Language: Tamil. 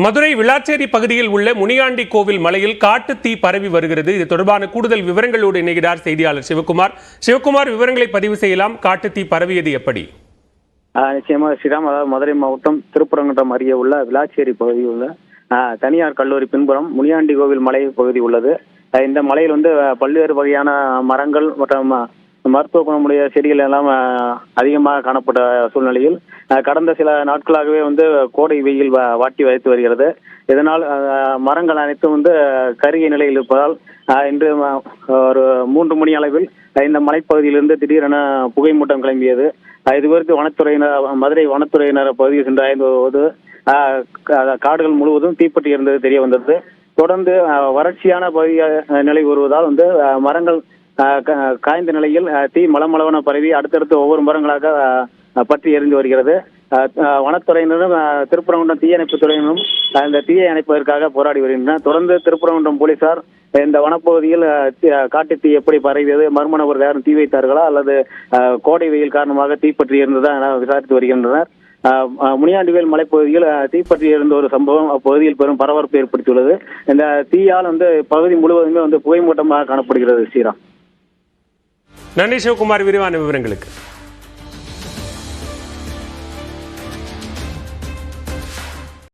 மதுரை விளாச்சேரி பகுதியில் உள்ள முனியாண்டி கோவில் மலையில் காட்டு தீ பரவி வருகிறது. இது தொடர்பான கூடுதல் விவரங்களோடு இணைகிறார் செய்தியாளர் சிவகுமார். சிவகுமார், விவரங்களை பதிவு செய்யலாம். காட்டு தீ பரவியது எப்படி? நிச்சயமாக ஸ்ரீராம். அதாவது மதுரை மாவட்டம் திருப்பரங்குன்றம் அருகே உள்ள விளாச்சேரி பகுதியில் உள்ள தனியார் கல்லூரி பின்புறம் முனியாண்டி கோவில் மலை பகுதி உள்ளது. இந்த மலையில் பல்வேறு வகையான மரங்கள் மற்றும் மருத்துவ குணமுடைய செடிகள் எல்லாம் அதிகமாக காணப்பட்ட சூழ்நிலையில் கடந்த சில நாட்களாகவே கோடை வெயில் வாட்டி வைத்து வருகிறது. இதனால் மரங்கள் அனைத்தும் கருகிய நிலையில் இருப்பதால் இன்று ஒரு 3 மணி அளவில் இந்த மலைப்பகுதியிலிருந்து திடீரென புகை மூட்டம் கிளம்பியது. இது குறித்து வனத்துறையினர், மதுரை வனத்துறையினர் பகுதியில் சென்று ஆய்ந்து போது காடுகள் முழுவதும் தீப்பற்றி இருந்தது தெரிய வந்தது. தொடர்ந்து வறட்சியான பகுதி நிலை வருவதால் மரங்கள் காய்ந்த நிலையில் தீ மளமளவன பரவி அடுத்தடுத்து ஒவ்வொரு மரங்களாக பற்றி எரிந்து வருகிறது. வனத்துறையினரும் திருப்பரங்குன்றம் தீயணைப்பு துறையினரும் இந்த தீயை அணைப்பதற்காக போராடி வருகின்றனர். தொடர்ந்து திருப்பரங்குன்றம் போலீசார் இந்த வனப்பகுதியில் காட்டு தீ எப்படி பரவியது, மர்ம நபர்கள் யாரும் தீ வைத்தார்களா அல்லது கோடை வெயில் காரணமாக தீப்பற்றி இருந்ததா என விசாரித்து வருகின்றனர். முனியாண்டிவேல் மலைப்பகுதியில் தீப்பற்றி இருந்த ஒரு சம்பவம் அப்பகுதியில் பெரும் பரபரப்பு ஏற்படுத்தியுள்ளது. இந்த தீயால் பகுதி முழுவதுமே புகைமூட்டமாக காணப்படுகிறது. ஸ்ரீராம். நன்றி சிவகுமார், விரிவான விவரங்களுக்கு.